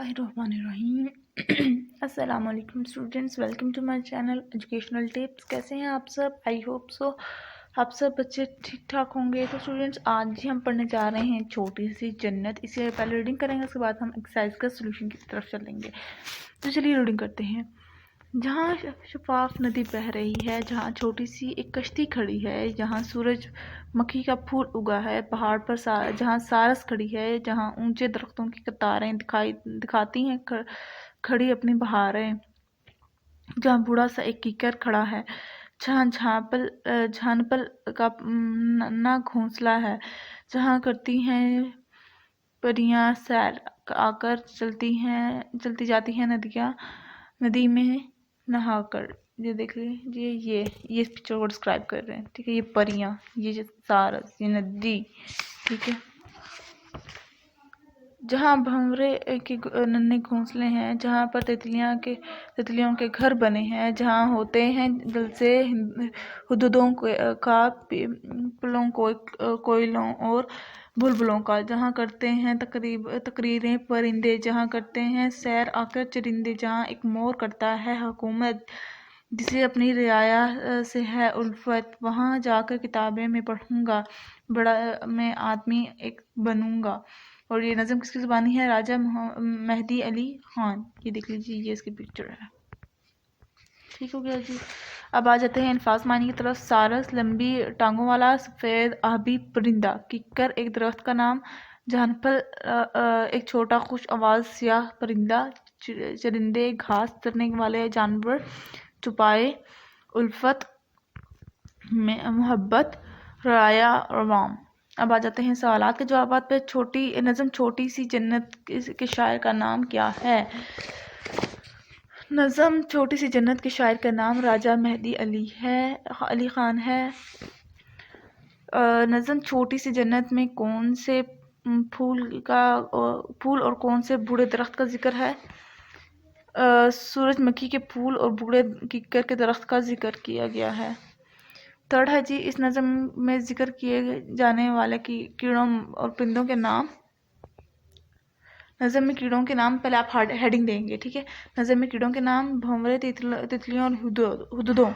बिस्मिल्लाहिर्रहमानिर्रहीम। अस्सलाम वालेकुम students, welcome to my channel educational tips. कैसे हैं आप सब? आई होप सो आप सब बच्चे ठीक ठाक होंगे। तो स्टूडेंट्स, आज ही हम पढ़ने जा रहे हैं छोटी सी जन्नत। इसे पहले रीडिंग करेंगे, उसके बाद हम एक्सरसाइज का सोल्यूशन की तरफ चलेंगे। तो चलिए रीडिंग करते हैं। जहाँ शफाफ नदी बह रही है, जहाँ छोटी सी एक कश्ती खड़ी है, जहाँ सूरजमुखी का फूल उगा है, पहाड़ पर जहाँ सारस खड़ी है, जहाँ ऊंचे दरख्तों की कतारें दिखाती हैं खड़ी अपनी बहारें, जहाँ बूढ़ा सा एक कीकर खड़ा है, जहाँ झानपल का नन्हा घोंसला है, जहाँ करती हैं परियां सैर आकर, चलती जाती हैं नदी में नहाकर। ये देख लीजिए, ये इस पिक्चर को डिस्क्राइब कर रहे हैं, ठीक है। ये परियां, ये सारस, ये नदी, ठीक है। जहाँ भंवरे के नन्हे घोंसले हैं, जहाँ पर तितलियों के घर बने हैं, जहाँ होते हैं दिल से हुदूदों का पिपलों कोयलों और बुलबुलों का, जहाँ करते हैं तकरीरें परिंदे, जहाँ करते हैं सैर आकर चरिंदे, जहाँ एक मोर करता है हुकूमत जिसे अपनी रियाया से है उल्फत, वहाँ जाकर किताबें में पढ़ूंगा, बड़ा मैं आदमी एक बनूंगा। और ये नज़म किसकी ज़ुबानी है? राजा मेहदी अली खान। ये देख लीजिए, ये इसकी पिक्चर है, ठीक हो गया जी। अब आ जाते हैं अल्फाज मानी की तरफ। सारस लंबी टांगों वाला सफ़ेद आबी परिंदा, किक्कर एक दरख्त का नाम, जानपल एक छोटा खुश आवाज़ सियाह परिंदा, चरिंदे घास चरने वाले जानवर, छुपाए उल्फत मोहब्बत राया रवाम। अब आ जाते हैं सवालात के जवाबात पे। नज़म छोटी सी जन्नत के शायर का नाम क्या है? नज़म छोटी सी जन्नत के शायर का नाम राजा मेहदी अली खान है। नज़म छोटी सी जन्नत में कौन से फूल और कौन से बूढ़े दरख्त का जिक्र है? सूरजमुखी के फूल और बूढ़े किक्कर के दरख्त का जिक्र किया गया है। थर्ड है जी, इस नज़म में जिक्र किए जाने वाले कीड़ों और परिंदों के नाम। नज़म में कीड़ों के नाम पहले आप हेडिंग देंगे, ठीक है। नज़म में कीड़ों के नाम भंवरे, तितलियों और हुदूदों।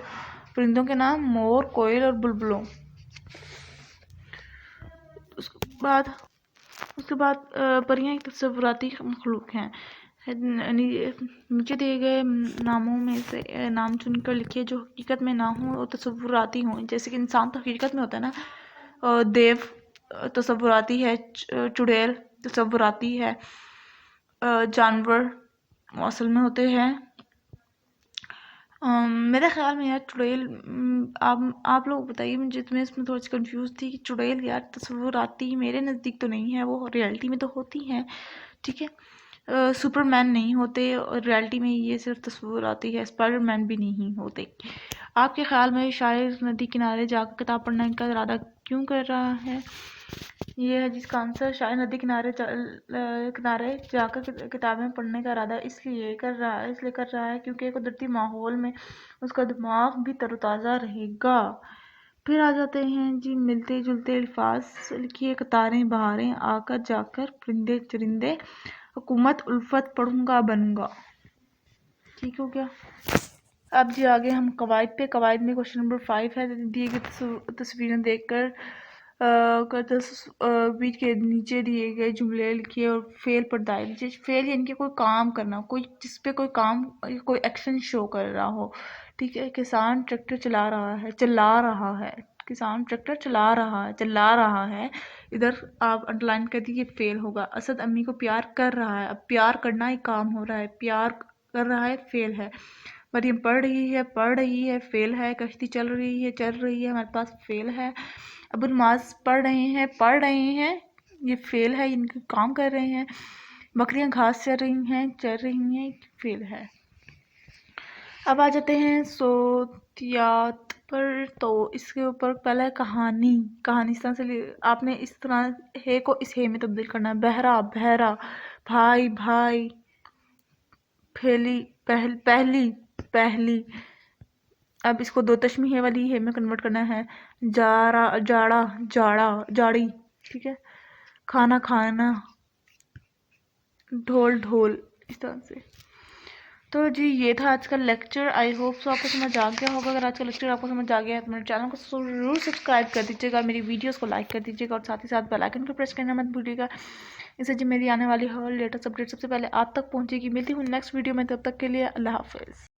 परिंदों के नाम मोर, कोयल और बुलबुलों। उसके बाद परियां एक तस्वुराती मखलूक हैं। नीचे दिए गए नामों में से नाम चुनकर लिखिए जो हकीकत में ना हो और तस्वुराती हों। जैसे कि इंसान तो हकीकत में होता है ना, देव तस्वुराती है, चुड़ैल तस्वुराती है, जानवर असल में होते हैं। मेरे ख्याल में यार चुड़ैल, आप लोग बताइए मुझे, मैं इसमें थोड़ी सी कंफ्यूज थी कि चुड़ैल यार तस्वुराती मेरे नज़दीक तो नहीं है, वो रियलिटी में तो होती हैं, ठीक है। सुपरमैन नहीं होते और रियलिटी में ये सिर्फ तस्वुराती है। स्पाइडरमैन भी नहीं होते। आपके ख्याल में शायर नदी किनारे जाकर किताब पढ़ने का इरादा क्यों कर रहा है? ये है जिसका आंसर, शायद नदी किनारे जाकर किताबें पढ़ने का इरादा इसलिए कर रहा है क्योंकि कुदरती माहौल में उसका दिमाग भी तरोताज़ा रहेगा। फिर आ जाते हैं जी मिलते जुलते अल्फाज लिखिए। कतारें बहारें आकर जाकर, परिंदे चरिंदे, हुकूमत उल्फत, पढ़ूंगा बनूंगा, ठीक हो गया। अब जी आगे हम कवायद पे। कवायद में क्वेश्चन नंबर 5 है। दिए गए तस्वीरें देखकर बीच के नीचे दिए गए जुमले लिखिए और फेल पर दायर लीजिए। फेल यानी कि कोई काम करना, कोई जिस पे कोई काम, कोई एक्शन शो कर रहा हो, ठीक है। किसान ट्रैक्टर चला रहा है, किसान ट्रैक्टर चला रहा है। इधर आप अंडरलाइन कर दीजिए, फेल होगा। असद अम्मी को प्यार कर रहा है, अब प्यार करना ही काम हो रहा है, प्यार कर रहा है, फेल है। मरियम पढ़ रही है, फेल है। कश्ती चल रही है, हमारे पास फेल है। अबू नमाज पढ़ रहे हैं, ये फेल है, इनके काम कर रहे हैं। बकरियां घास चर रही हैं, फेल है। अब आ जाते हैं सोतियात पर। तो इसके ऊपर पहला है कहानी। इस तरह से आपने इस तरह है को इस है में तब्दील करना है। बहरा, भाई, पहली। अब इसको दो तशमीह वाली है में कन्वर्ट करना है। जाड़ी, ठीक है। खाना, ढोल, اس طرح سے. تو جی یہ تھا آج کا لیکچر. آئی ہوپ سو آپ کو سمجھ آ گیا ہوگا. اگر آج کا لیکچر آپ کو سمجھ آ گیا ہے تو میرے چینل کو ضرور سبسکرائب کر دیجیے گا, میری ویڈیوز کو لائک کر دیجیے گا, اور ساتھ ہی ساتھ بیل آئکن کو پریس کرنا مت بھولیے گا. اس سے جی میری آنے والی ہر لیٹسٹ اپڈیٹ سب سے پہلے آپ تک پہنچے گی. ملتی ہوں نیکسٹ ویڈیو میں, تب تک کے لیے اللہ حافظ.